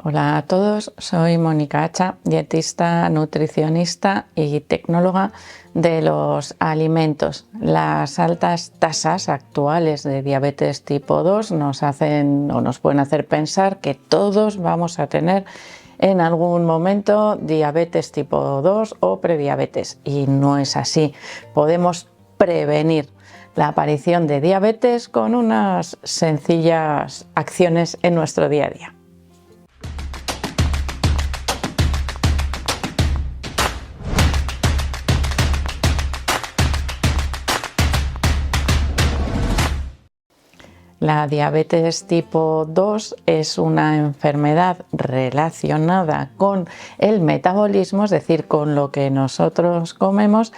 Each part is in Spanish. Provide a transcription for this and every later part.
Hola a todos, soy Mónica Hacha, dietista, nutricionista y tecnóloga de los alimentos. Las altas tasas actuales de diabetes tipo 2 nos pueden hacer pensar que todos vamos a tener en algún momento diabetes tipo 2 o prediabetes, y no es así. Podemos prevenir la aparición de diabetes con unas sencillas acciones en nuestro día a día. La diabetes tipo 2 es una enfermedad relacionada con el metabolismo, es decir, con lo que nosotros comemos,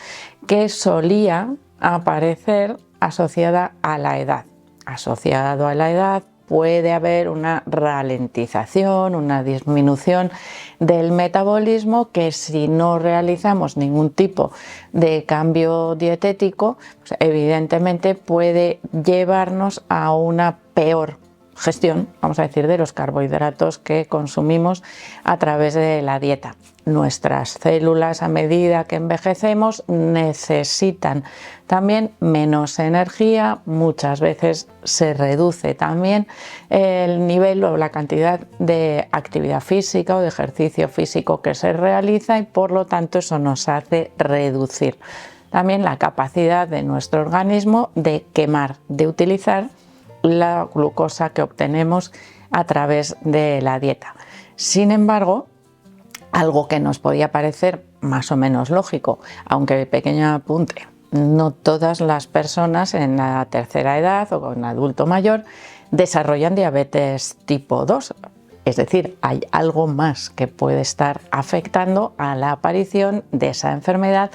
que solía aparecer asociada a la edad. Asociado a la edad puede haber una ralentización, una disminución del metabolismo que, si no realizamos ningún tipo de cambio dietético, pues evidentemente puede llevarnos a una peor gestión, vamos a decir, de los carbohidratos que consumimos a través de la dieta. Nuestras células, a medida que envejecemos, necesitan también menos energía. Muchas veces se reduce también el nivel o la cantidad de actividad física o de ejercicio físico que se realiza, y por lo tanto eso nos hace reducir también la capacidad de nuestro organismo de quemar, de utilizar la glucosa que obtenemos a través de la dieta. Sin embargo, algo que nos podía parecer más o menos lógico, aunque pequeño apunte, no todas las personas en la tercera edad o con adulto mayor desarrollan diabetes tipo 2. Es decir, hay algo más que puede estar afectando a la aparición de esa enfermedad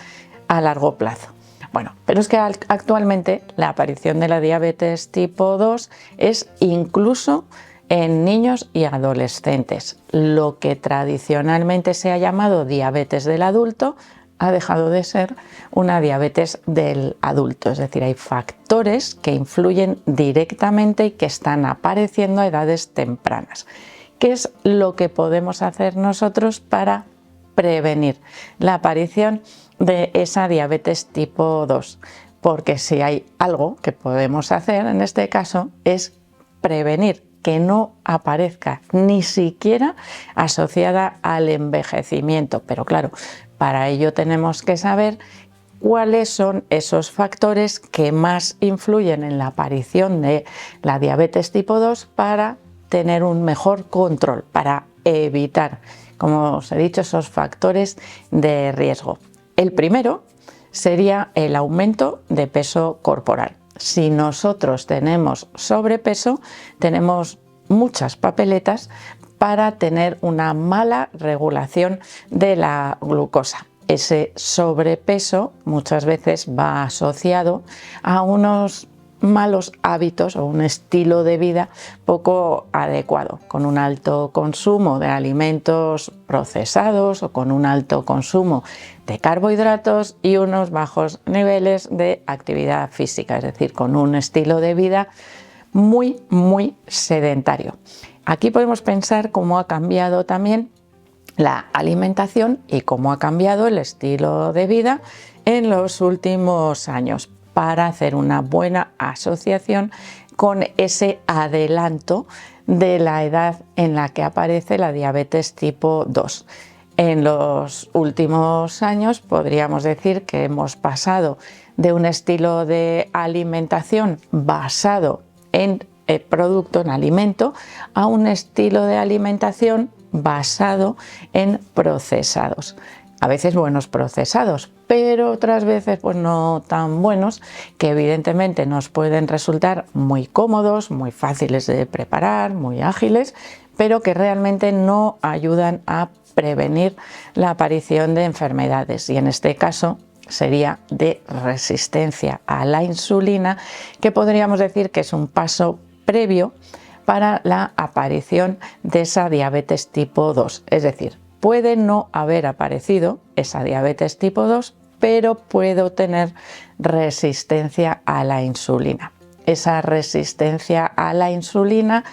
a largo plazo. Bueno, pero es que actualmente la aparición de la diabetes tipo 2 es incluso en niños y adolescentes. Lo que tradicionalmente se ha llamado diabetes del adulto ha dejado de ser una diabetes del adulto. Es decir, hay factores que influyen directamente y que están apareciendo a edades tempranas. ¿Qué es lo que podemos hacer nosotros para prevenir la aparición de esa diabetes tipo 2? Porque si hay algo que podemos hacer en este caso es prevenir que no aparezca ni siquiera asociada al envejecimiento. Pero claro, para ello tenemos que saber cuáles son esos factores que más influyen en la aparición de la diabetes tipo 2 para tener un mejor control, para evitar, como os he dicho, esos factores de riesgo. El primero sería el aumento de peso corporal. Si nosotros tenemos sobrepeso, tenemos muchas papeletas para tener una mala regulación de la glucosa. Ese sobrepeso muchas veces va asociado a unos malos hábitos o un estilo de vida poco adecuado, con un alto consumo de alimentos procesados o con un alto consumo de carbohidratos y unos bajos niveles de actividad física, es decir, con un estilo de vida muy sedentario. Aquí podemos pensar cómo ha cambiado también la alimentación y cómo ha cambiado el estilo de vida en los últimos años, para hacer una buena asociación con ese adelanto de la edad en la que aparece la diabetes tipo 2. En los últimos años podríamos decir que hemos pasado de un estilo de alimentación basado en producto, en alimento, a un estilo de alimentación basado en procesados. A veces buenos procesados, pero otras veces pues no tan buenos, que evidentemente nos pueden resultar muy cómodos, muy fáciles de preparar, muy ágiles, pero que realmente no ayudan a prevenir la aparición de enfermedades, y en este caso sería de resistencia a la insulina, que podríamos decir que es un paso previo para la aparición de esa diabetes tipo 2. Es decir, puede no haber aparecido esa diabetes tipo 2, pero puedo tener resistencia a la insulina. Esa resistencia a la insulina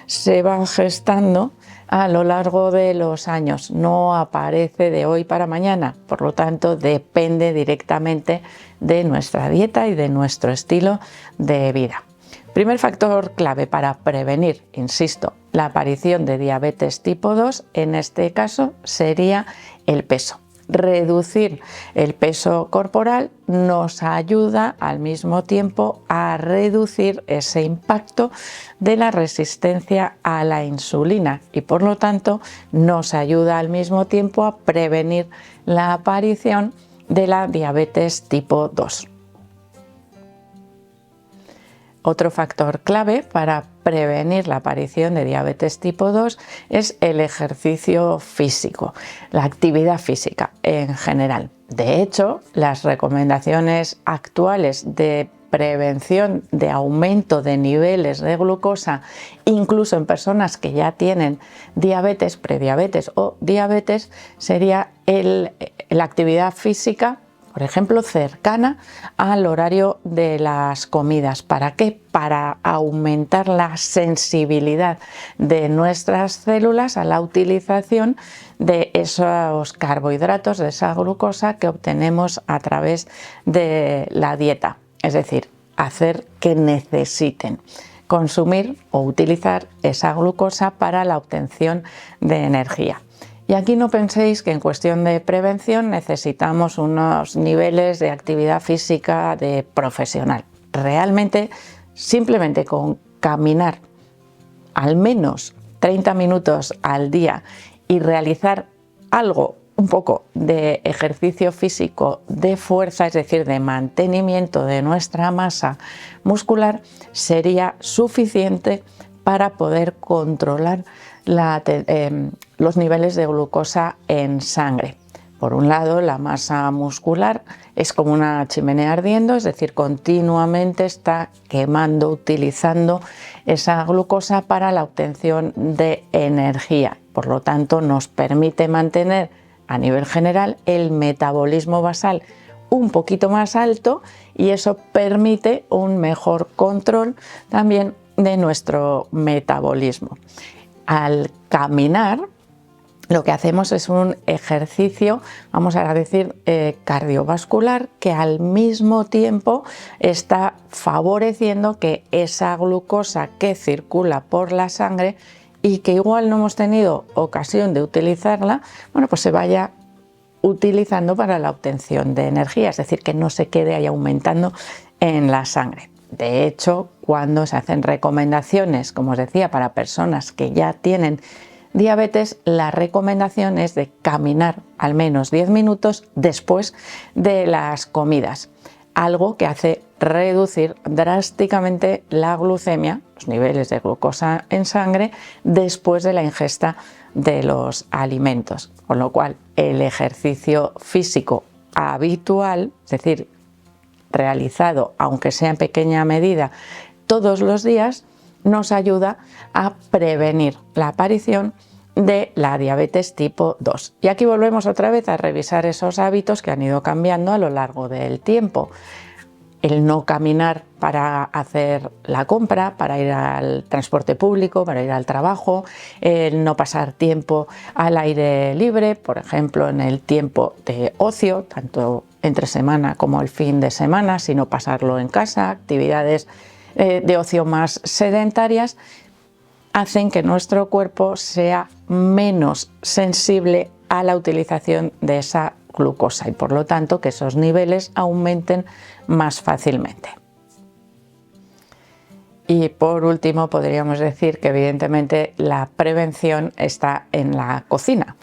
se va gestando a lo largo de los años, no aparece de hoy para mañana, por lo tanto depende directamente de nuestra dieta y de nuestro estilo de vida. Primer factor clave para prevenir, insisto, la aparición de diabetes tipo 2, en este caso sería el peso. Reducir el peso corporal nos ayuda al mismo tiempo a reducir ese impacto de la resistencia a la insulina y por lo tanto nos ayuda al mismo tiempo a prevenir la aparición de la diabetes tipo 2. Otro factor clave para prevenir la aparición de diabetes tipo 2 es el ejercicio físico, la actividad física en general. De hecho, las recomendaciones actuales de prevención de aumento de niveles de glucosa, incluso en personas que ya tienen diabetes, prediabetes o diabetes, sería la actividad física, por ejemplo, cercana al horario de las comidas. ¿Para qué? Para aumentar la sensibilidad de nuestras células a la utilización de esos carbohidratos, de esa glucosa que obtenemos a través de la dieta. Es decir, hacer que necesiten consumir o utilizar esa glucosa para la obtención de energía. Y aquí no penséis que en cuestión de prevención necesitamos unos niveles de actividad física de profesional. Realmente, simplemente con caminar al menos 30 minutos al día y realizar algo, un poco de ejercicio físico de fuerza, es decir, de mantenimiento de nuestra masa muscular, sería suficiente para poder controlar los niveles de glucosa en sangre. Por un lado, la masa muscular es como una chimenea ardiendo, es decir, continuamente está quemando, utilizando esa glucosa para la obtención de energía. Por lo tanto, nos permite mantener a nivel general el metabolismo basal un poquito más alto y eso permite un mejor control también de nuestro metabolismo. Al caminar, lo que hacemos es un ejercicio, vamos a decir, cardiovascular, que al mismo tiempo está favoreciendo que esa glucosa que circula por la sangre y que igual no hemos tenido ocasión de utilizarla, bueno, pues se vaya utilizando para la obtención de energía, es decir, que no se quede ahí aumentando en la sangre. De hecho, cuando se hacen recomendaciones, como os decía, para personas que ya tienen diabetes, la recomendación es de caminar al menos 10 minutos después de las comidas, algo que hace reducir drásticamente la glucemia, los niveles de glucosa en sangre, después de la ingesta de los alimentos. Con lo cual, el ejercicio físico habitual, es decir, realizado, aunque sea en pequeña medida, todos los días, nos ayuda a prevenir la aparición de la diabetes tipo 2. Y aquí volvemos otra vez a revisar esos hábitos que han ido cambiando a lo largo del tiempo. El no caminar para hacer la compra, para ir al transporte público, para ir al trabajo, el no pasar tiempo al aire libre, por ejemplo, en el tiempo de ocio, tanto entre semana como el fin de semana, sino pasarlo en casa, actividades de ocio más sedentarias, hacen que nuestro cuerpo sea menos sensible a la utilización de esa glucosa y por lo tanto que esos niveles aumenten más fácilmente. Y por último podríamos decir que evidentemente la prevención está en la cocina,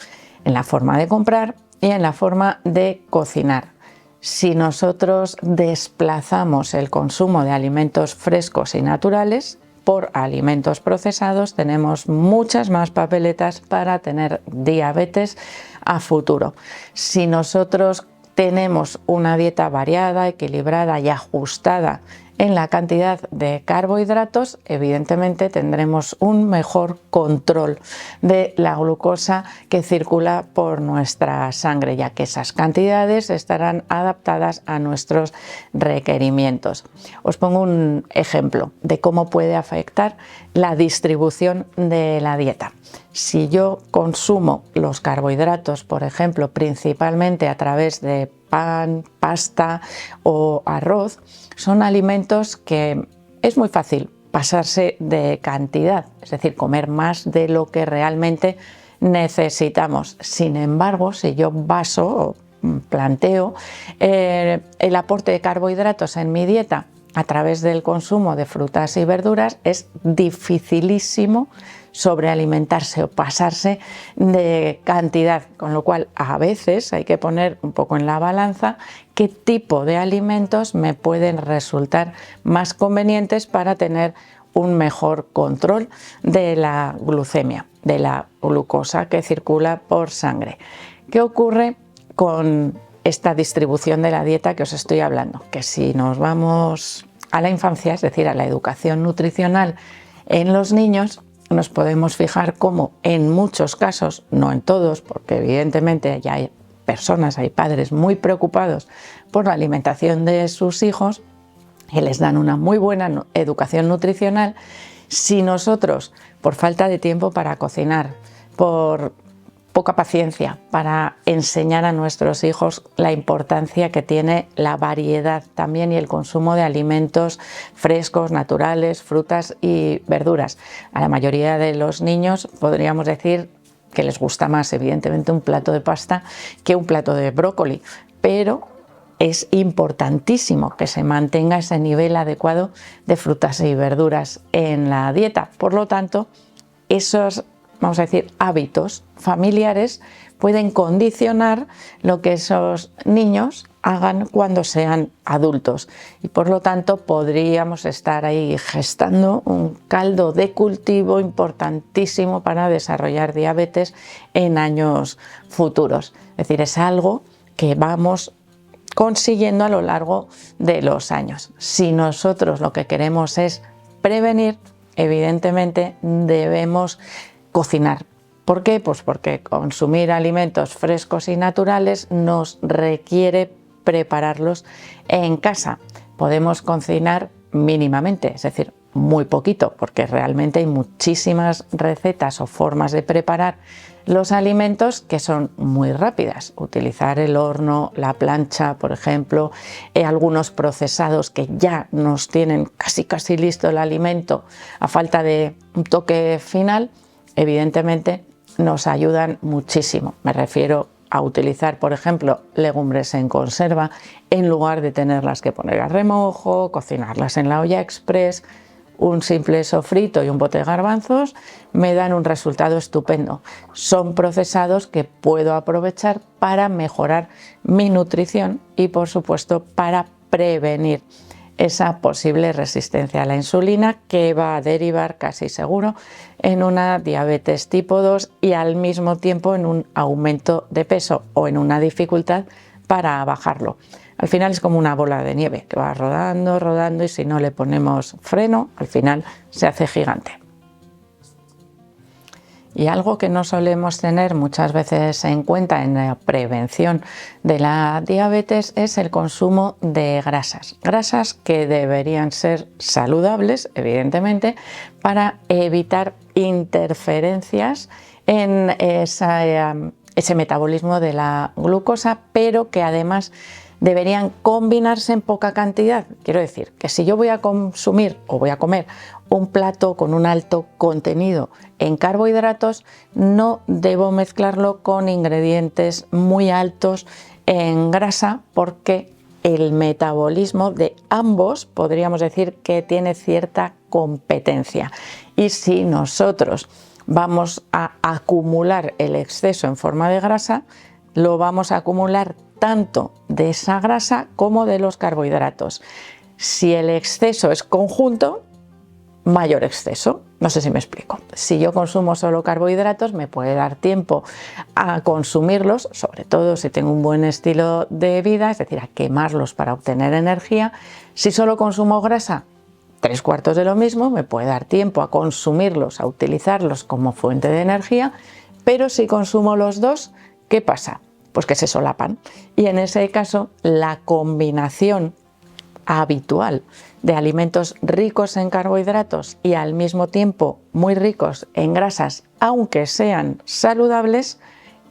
en la forma de comprar y en la forma de cocinar. Si nosotros desplazamos el consumo de alimentos frescos y naturales por alimentos procesados, tenemos muchas más papeletas para tener diabetes a futuro. Si nosotros tenemos una dieta variada, equilibrada y ajustada en la cantidad de carbohidratos, evidentemente tendremos un mejor control de la glucosa que circula por nuestra sangre, ya que esas cantidades estarán adaptadas a nuestros requerimientos. Os pongo un ejemplo de cómo puede afectar la distribución de la dieta. Si yo consumo los carbohidratos, por ejemplo, principalmente a través de pan, pasta o arroz, son alimentos que es muy fácil pasarse de cantidad, es decir, comer más de lo que realmente necesitamos. Sin embargo, si yo baso o planteo el aporte de carbohidratos en mi dieta a través del consumo de frutas y verduras, es dificilísimo sobrealimentarse o pasarse de cantidad, con lo cual a veces hay que poner un poco en la balanza qué tipo de alimentos me pueden resultar más convenientes para tener un mejor control de la glucemia, de la glucosa que circula por sangre. ¿Qué ocurre con esta distribución de la dieta que os estoy hablando? Que si nos vamos a la infancia, es decir, a la educación nutricional en los niños, nos podemos fijar cómo en muchos casos, no en todos, porque evidentemente ya hay personas, hay padres muy preocupados por la alimentación de sus hijos y les dan una muy buena educación nutricional. Si nosotros, por falta de tiempo para cocinar, por poca paciencia para enseñar a nuestros hijos la importancia que tiene la variedad también y el consumo de alimentos frescos, naturales, frutas y verduras. A la mayoría de los niños podríamos decir que les gusta más, evidentemente, un plato de pasta que un plato de brócoli, pero es importantísimo que se mantenga ese nivel adecuado de frutas y verduras en la dieta. Por lo tanto, esos, vamos a decir, hábitos familiares pueden condicionar lo que esos niños hagan cuando sean adultos y por lo tanto podríamos estar ahí gestando un caldo de cultivo importantísimo para desarrollar diabetes en años futuros. Es decir, es algo que vamos consiguiendo a lo largo de los años. Si nosotros lo que queremos es prevenir, evidentemente debemos cocinar. ¿Por qué? Pues porque consumir alimentos frescos y naturales nos requiere prepararlos en casa. Podemos cocinar mínimamente, es decir, muy poquito, porque realmente hay muchísimas recetas o formas de preparar los alimentos que son muy rápidas. Utilizar el horno, la plancha, por ejemplo, algunos procesados que ya nos tienen casi listo el alimento a falta de un toque final, evidentemente nos ayudan muchísimo. Me refiero a utilizar, por ejemplo, legumbres en conserva en lugar de tenerlas que poner a remojo, cocinarlas en la olla express. Un simple sofrito y un bote de garbanzos me dan un resultado estupendo. Son procesados que puedo aprovechar para mejorar mi nutrición y, por supuesto, para prevenir esa posible resistencia a la insulina que va a derivar casi seguro en una diabetes tipo 2 y al mismo tiempo en un aumento de peso o en una dificultad para bajarlo. Al final es como una bola de nieve que va rodando y si no le ponemos freno, al final se hace gigante. Y algo que no solemos tener muchas veces en cuenta en la prevención de la diabetes es el consumo de grasas. Grasas que deberían ser saludables, evidentemente, para evitar interferencias en ese metabolismo de la glucosa, pero que además deberían combinarse en poca cantidad. Quiero decir que si yo voy a consumir o voy a comer un plato con un alto contenido en carbohidratos, no debo mezclarlo con ingredientes muy altos en grasa porque el metabolismo de ambos podríamos decir que tiene cierta competencia. Y si nosotros vamos a acumular el exceso en forma de grasa, lo vamos a acumular tanto de esa grasa como de los carbohidratos. Si el exceso es conjunto, mayor exceso. No sé si me explico. Si yo consumo solo carbohidratos, me puede dar tiempo a consumirlos, sobre todo si tengo un buen estilo de vida, es decir, a quemarlos para obtener energía. Si solo consumo grasa, 3/4 de lo mismo, me puede dar tiempo a consumirlos, a utilizarlos como fuente de energía, pero si consumo los dos, ¿qué pasa? Pues que se solapan, y en ese caso la combinación habitual de alimentos ricos en carbohidratos y al mismo tiempo muy ricos en grasas, aunque sean saludables,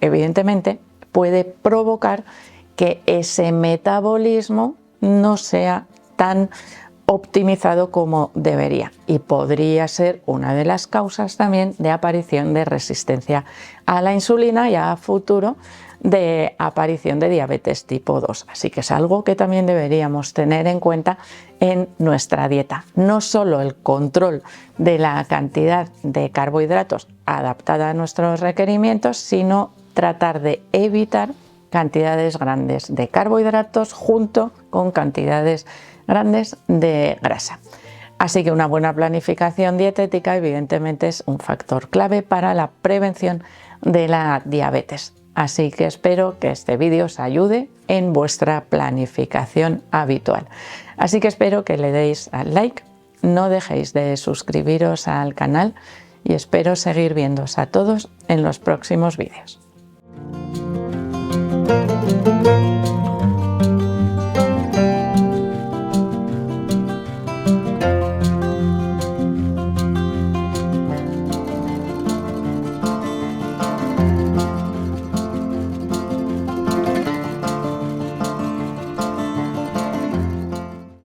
evidentemente puede provocar que ese metabolismo no sea tan optimizado como debería, y podría ser una de las causas también de aparición de resistencia a la insulina y a futuro de aparición de diabetes tipo 2. Así que es algo que también deberíamos tener en cuenta en nuestra dieta. No solo el control de la cantidad de carbohidratos adaptada a nuestros requerimientos, sino tratar de evitar cantidades grandes de carbohidratos junto con cantidades grandes de grasa. Así que una buena planificación dietética evidentemente es un factor clave para la prevención de la diabetes. Así que espero que este vídeo os ayude en vuestra planificación habitual. Así que espero que le deis al like, no dejéis de suscribiros al canal y espero seguir viéndoos a todos en los próximos vídeos.